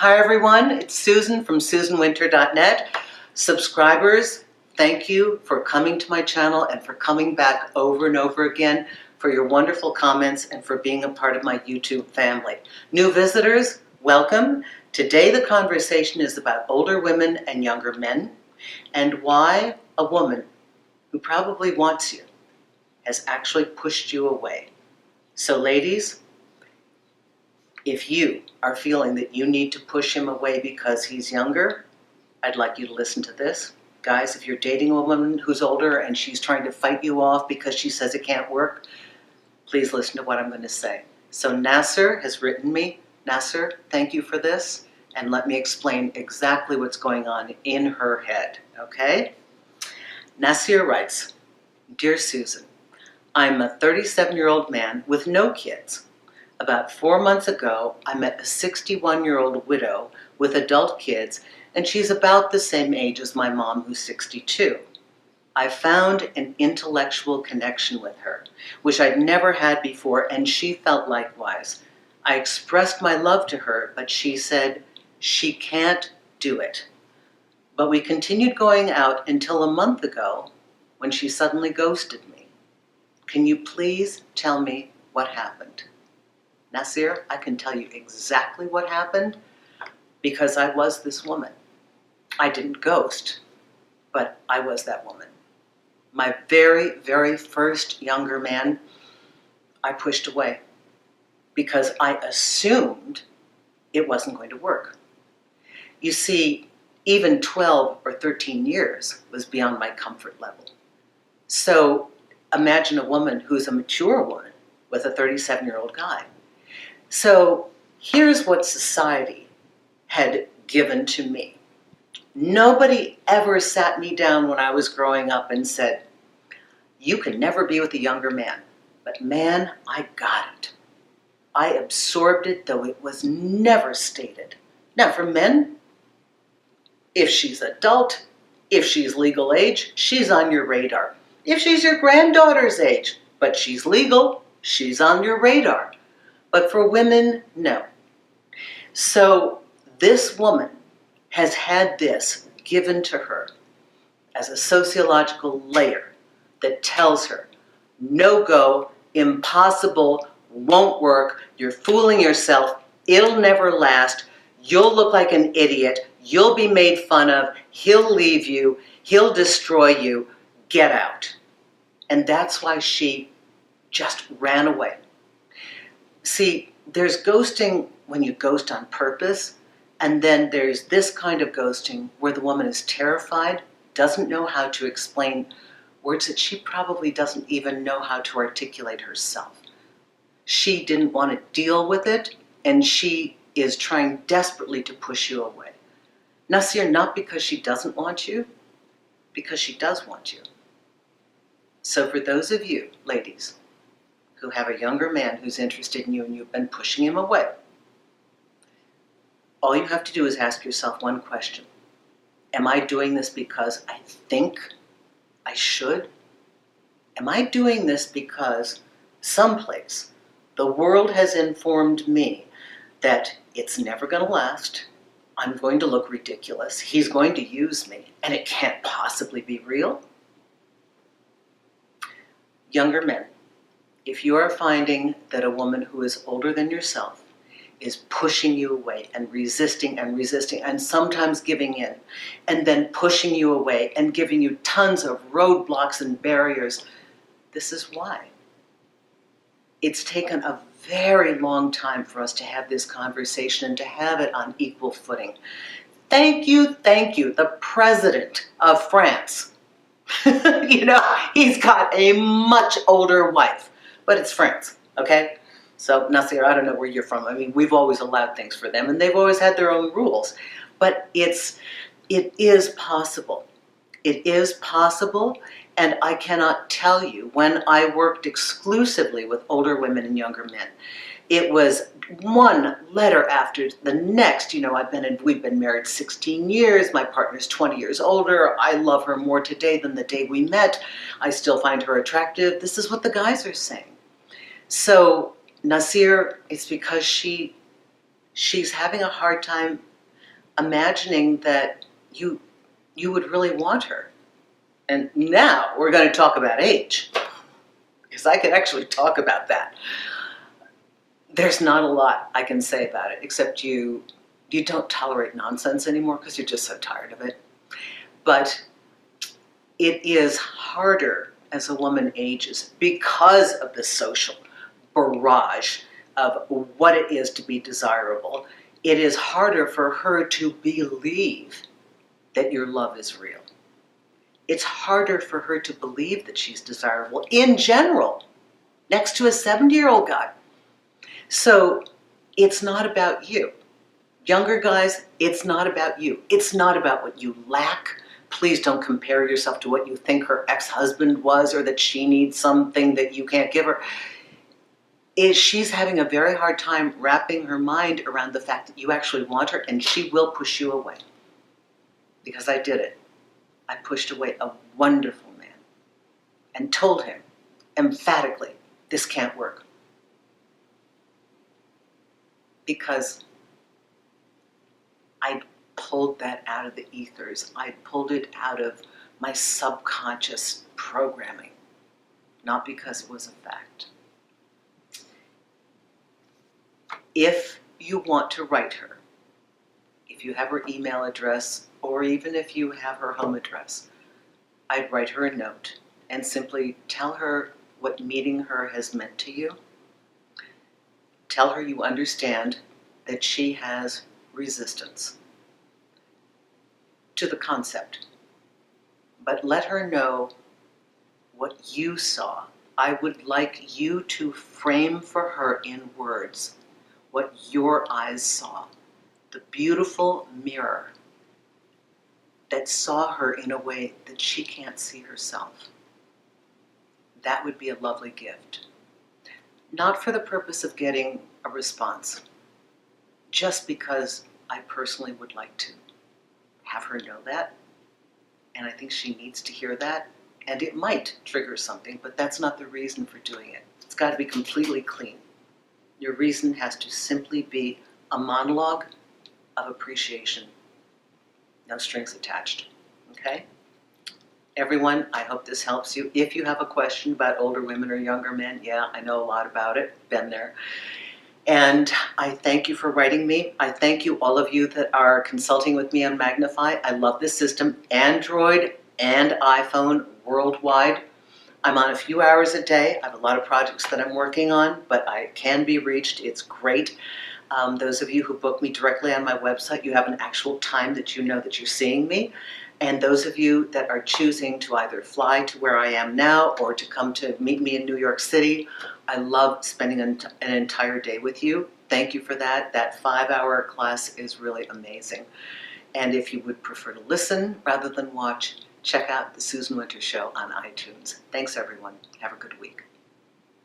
Hi everyone, it's Susan from SusanWinter.net. Subscribers, thank you for coming to my channel and for coming back over and over again, for your wonderful comments and for being a part of my YouTube family. New visitors, welcome. Today the conversation is about older women and younger men and why a woman who probably wants you has actually pushed you away. So ladies, if you are feeling that you need to push him away because he's younger, I'd like you to listen to this. Guys, if you're dating a woman who's older and she's trying to fight you off because she says it can't work, please listen to what I'm going to say. So Nasir has written me. Nasir, thank you for this, and let me explain exactly what's going on in her head, okay? Nasir writes, Dear Susan, I'm a 37-year-old man with no kids. About 4 months ago, I met a 61-year-old widow with adult kids, and she's about the same age as my mom, who's 62. I found an intellectual connection with her, which I'd never had before, and she felt likewise. I expressed my love to her, but she said she can't do it. But we continued going out until a month ago, when she suddenly ghosted me. Can you please tell me what happened? Nasir, I can tell you exactly what happened because I was this woman. I didn't ghost, but I was that woman. My very, very first younger man, I pushed away because I assumed it wasn't going to work. You see, even 12 or 13 years was beyond my comfort level. So imagine a woman who's a mature woman with a 37-year-old guy. So here's what society had given to me. Nobody ever sat me down when I was growing up and said, you can never be with a younger man. But man, I got it. I absorbed it, though it was never stated. Now for men, if she's adult, if she's legal age, she's on your radar. If she's your granddaughter's age, but she's legal, she's on your radar. But for women, no. So this woman has had this given to her as a sociological layer that tells her, no go, impossible, won't work, you're fooling yourself, it'll never last, you'll look like an idiot, you'll be made fun of, he'll leave you, he'll destroy you, get out. And that's why she just ran away. See, there's ghosting when you ghost on purpose, and then there's this kind of ghosting where the woman is terrified, doesn't know how to explain words that she probably doesn't even know how to articulate herself. She didn't want to deal with it, and she is trying desperately to push you away. Nasir, not because she doesn't want you, because she does want you. So for those of you, ladies, who have a younger man who's interested in you and you've been pushing him away, all you have to do is ask yourself one question. Am I doing this because I think I should? Am I doing this because someplace the world has informed me that it's never going to last, I'm going to look ridiculous, he's going to use me, and it can't possibly be real? Younger men, if you are finding that a woman who is older than yourself is pushing you away and resisting and sometimes giving in, and then pushing you away and giving you tons of roadblocks and barriers, this is why. It's taken a very long time for us to have this conversation and to have it on equal footing. Thank you, the President of France. You know, he's got a much older wife. But it's France, okay? So, Nasir, I don't know where you're from. I mean, we've always allowed things for them, and they've always had their own rules. But it is possible. It is possible, and I cannot tell you, when I worked exclusively with older women and younger men, it was one letter after the next. You know, we've been married 16 years. My partner's 20 years older. I love her more today than the day we met. I still find her attractive. This is what the guys are saying. So Nasir, it's because she's having a hard time imagining that you would really want her. And now we're going to talk about age, because I could actually talk about that. There's not a lot I can say about it, except you don't tolerate nonsense anymore because you're just so tired of it. But it is harder as a woman ages because of the social barrage of what it is to be desirable. It is harder for her to believe that your love is real. It's harder for her to believe that she's desirable in general, next to a 70-year-old guy. So it's not about you. Younger guys, it's not about you. It's not about what you lack. Please don't compare yourself to what you think her ex-husband was, or that she needs something that you can't give her. She's having a very hard time wrapping her mind around the fact that you actually want her, and she will push you away. Because I did it. I pushed away a wonderful man and told him emphatically, this can't work. Because I pulled that out of the ethers. I pulled it out of my subconscious programming, not because it was a fact. If you want to write her, if you have her email address, or even if you have her home address, I'd write her a note and simply tell her what meeting her has meant to you. Tell her you understand that she has resistance to the concept, but let her know what you saw. I would like you to frame for her in words what your eyes saw, the beautiful mirror that saw her in a way that she can't see herself. That would be a lovely gift. Not for the purpose of getting a response, just because I personally would like to have her know that, and I think she needs to hear that, and it might trigger something, but that's not the reason for doing it. It's got to be completely clean. Your reason has to simply be a monologue of appreciation. No strings attached, okay? Everyone, I hope this helps you. If you have a question about older women or younger men, yeah, I know a lot about it, been there. And I thank you for writing me. I thank you, all of you that are consulting with me on Magnify. I love this system, Android and iPhone worldwide. I'm on a few hours a day. I have a lot of projects that I'm working on, but I can be reached. It's great. Those of you who book me directly on my website, you have an actual time that you know that you're seeing me. And those of you that are choosing to either fly to where I am now or to come to meet me in New York City, I love spending an entire day with you. Thank you for that. That 5-hour class is really amazing. And if you would prefer to listen rather than watch, check out The Susan Winter Show on iTunes. Thanks, everyone. Have a good week.